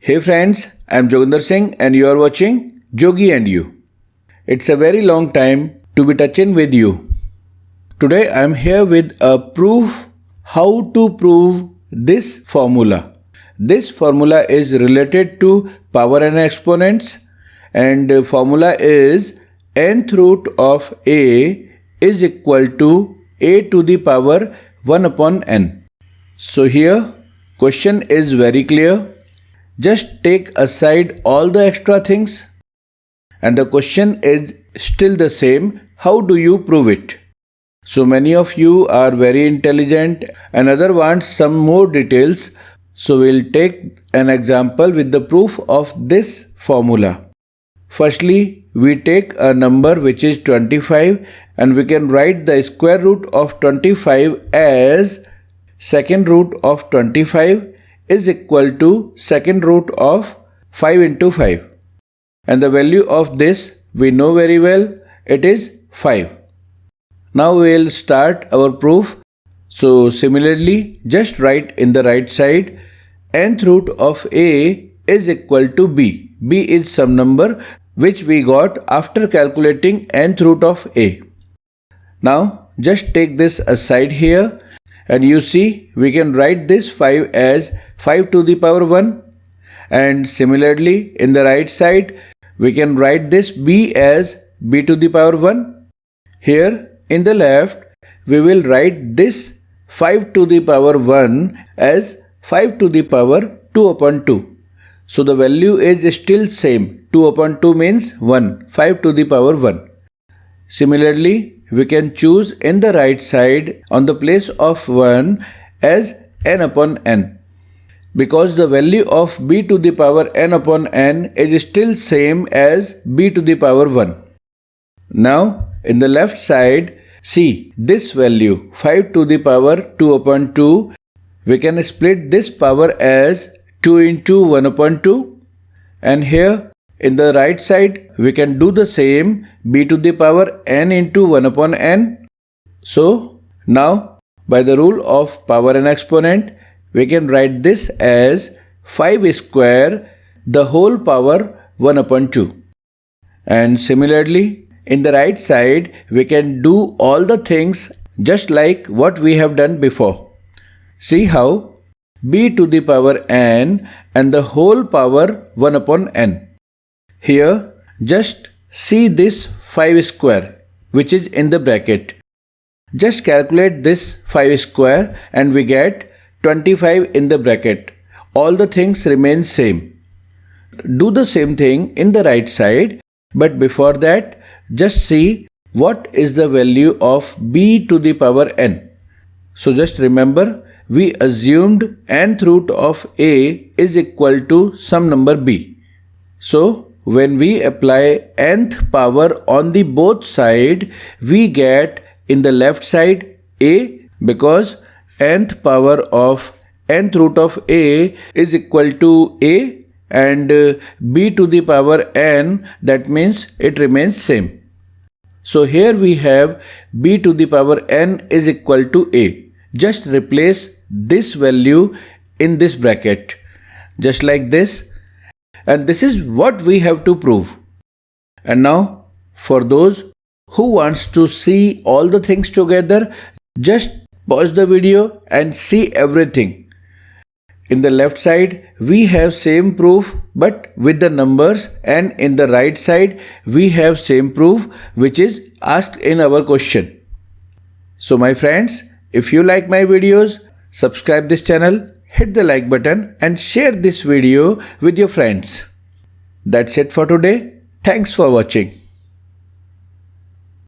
Hey friends, I am Jogendra Singh and you are watching Jogi and You. It's a very long time to be touching with you. Today I am here with a proof how to prove this formula. This formula is related to power and exponents, and the formula is nth root of a is equal to a to the power 1 upon n. So here question is very clear. Just take aside all the extra things and the question is still the same. How do you prove it? So many of you are very intelligent and other wants some more details. So we'll take an example with the proof of this formula. Firstly, we take a number which is 25 and we can write the square root of 25 as second root of 25 is equal to second root of 5 into 5. And the value of this we know very well, it is 5. Now we will start our proof. So similarly, just write in the right side, nth root of a is equal to b. b is some number which we got after calculating nth root of a. Now just take this aside here and you see we can write this 5 as 5 to the power 1, and similarly in the right side we can write this b as b to the power 1. Here in the left we will write this 5 to the power 1 as 5 to the power 2 upon 2. So the value is still same. 2 upon 2 means 1. 5 to the power 1. Similarly, we can choose in the right side on the place of 1 as n upon n. Because the value of b to the power n upon n is still same as b to the power 1. Now, in the left side, see this value 5 to the power 2 upon 2. We can split this power as 2 into 1 upon 2. And here, in the right side, we can do the same, b to the power n into 1 upon n. So, now, by the rule of power and exponent, we can write this as 5 square the whole power 1 upon 2. And similarly, in the right side, we can do all the things just like what we have done before. See how? b to the power n and the whole power 1 upon n. Here, just see this 5 square which is in the bracket. Just calculate this 5 square and we get 25 in the bracket. All the things remain same. Do the same thing in the right side, but before that, just see what is the value of b to the power n. So just remember, we assumed nth root of a is equal to some number b. So when we apply nth power on the both side, we get in the left side a, because nth power of nth root of a is equal to a, and b to the power n, that means it remains same. So here we have b to the power n is equal to a. Just replace this value in this bracket, just like this. And this is what we have to prove. And now, for those who wants to see all the things together, just pause the video and see everything. In the left side, we have same proof but with the numbers, and in the right side, we have same proof which is asked in our question. So my friends, if you like my videos, subscribe this channel, hit the like button and share this video with your friends. That's it for today. Thanks for watching.